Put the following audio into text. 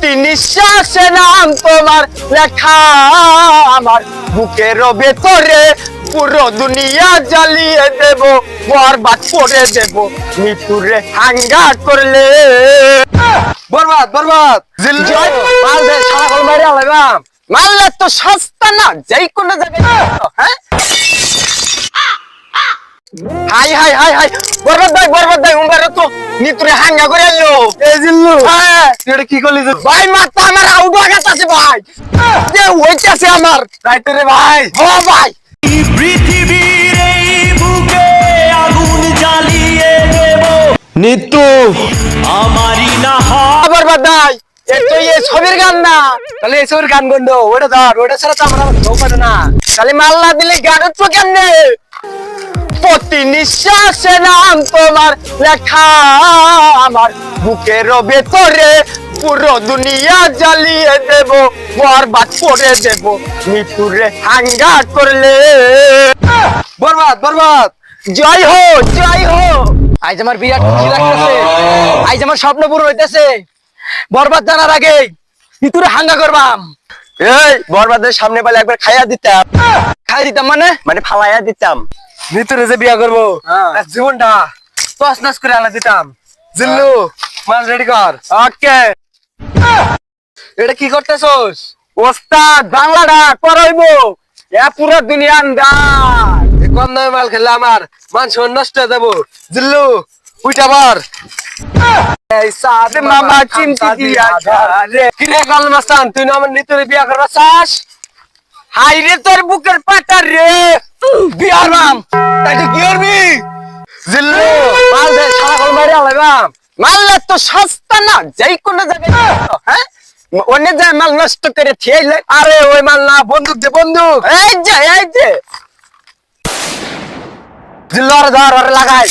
প্রতি নিঃশ্বাসে নাম তোমার লেখা আমার বুকের ভেতরে পুরো দুনিয়া জ্বালিয়ে দেব বরবাদ করে দেব মৃত্যুরে হাঙ্গা করলে বরবাদ বরবাদ জয় মাল দে সারা কল মারি আলাইবা মাল তো সস্তা না যেই কোন জায়গায় হ্যাঁ হাই হাই হাই হাই বরবাদ ভাই উমরে তো মৃত্যুরে হাঙ্গা করে আনলো এই জিল্লু হ্যাঁ তুই এটা কি করলি ভাই মাথা আমার আউট হয়ে গেছে ভাই যে হইতাছে আমার তাই তো রে ভাই ও ভাই পৃথিবীর এই বুকে আগুন জ্বালিয়ে দেব নিতু আমারই না হয় বরবাদ ভাই এতো ছবির গান না তাহলে এসবের গান গন্ড ওটা ধর ওটা ছাড়া তো আমরা কেউ পারে না তাহলে মাল্লা দিলে গান তো কেমনে প্রতি নিঃশ্বাসে নাম তোমার লেখা আমার বুকের ভেতরে পুরো দুনিয়া জ্বালিয়ে দেব বরবাদ করে দেব মৃত্যুরে হাঙ্গা করলে বরবাদ বরবাদ জয় হো জয় হো আজ আমার বিরাট খুশি লাগতেছে আজ আমার স্বপ্ন পূরণ হইতেছে বরবাদ জানার আগে মৃত্যুরে হাঙ্গা করবাম এই বরবাদের সামনে পালে একবার খাইয়া দিতাম খাই দিতাম মানে ফালাইয়া দিতাম নিতুরে যে বিয়া করবো হ্যাঁ। তার জীবনটা তস নস করে আলা দিতাম জিল্লু মাল রেডি কর ওকে এটা কি করতেছস ওস্তাদ বাংলাটা করাইবো এ পুরো দুনিয়া আন্দার কম দামে মাল খেলে আমার মান সম্মান নষ্ট হয়ে যাবো জিল্লু উইটা বার এই সাদ মামা চিমটি দিয়া রে কিরে গাল মাস্তান তুই না আমার নিতুরে বিয়া করবা চাস হাই রে তোর বুকের পাটা রে বিয়ার মাম তাই তুই কি করবি জিল্লু মাল দে সারা কল মারি আলাইবা মাল তো সস্তা না যেই কোন জায়গায় হ্যাঁ অন্য যায় মাল নষ্ট করে থিয়াইলে আরে ওই মাল না বন্দুক দে বন্দুক এই যে জিল্লু আর ধর আর লাগাই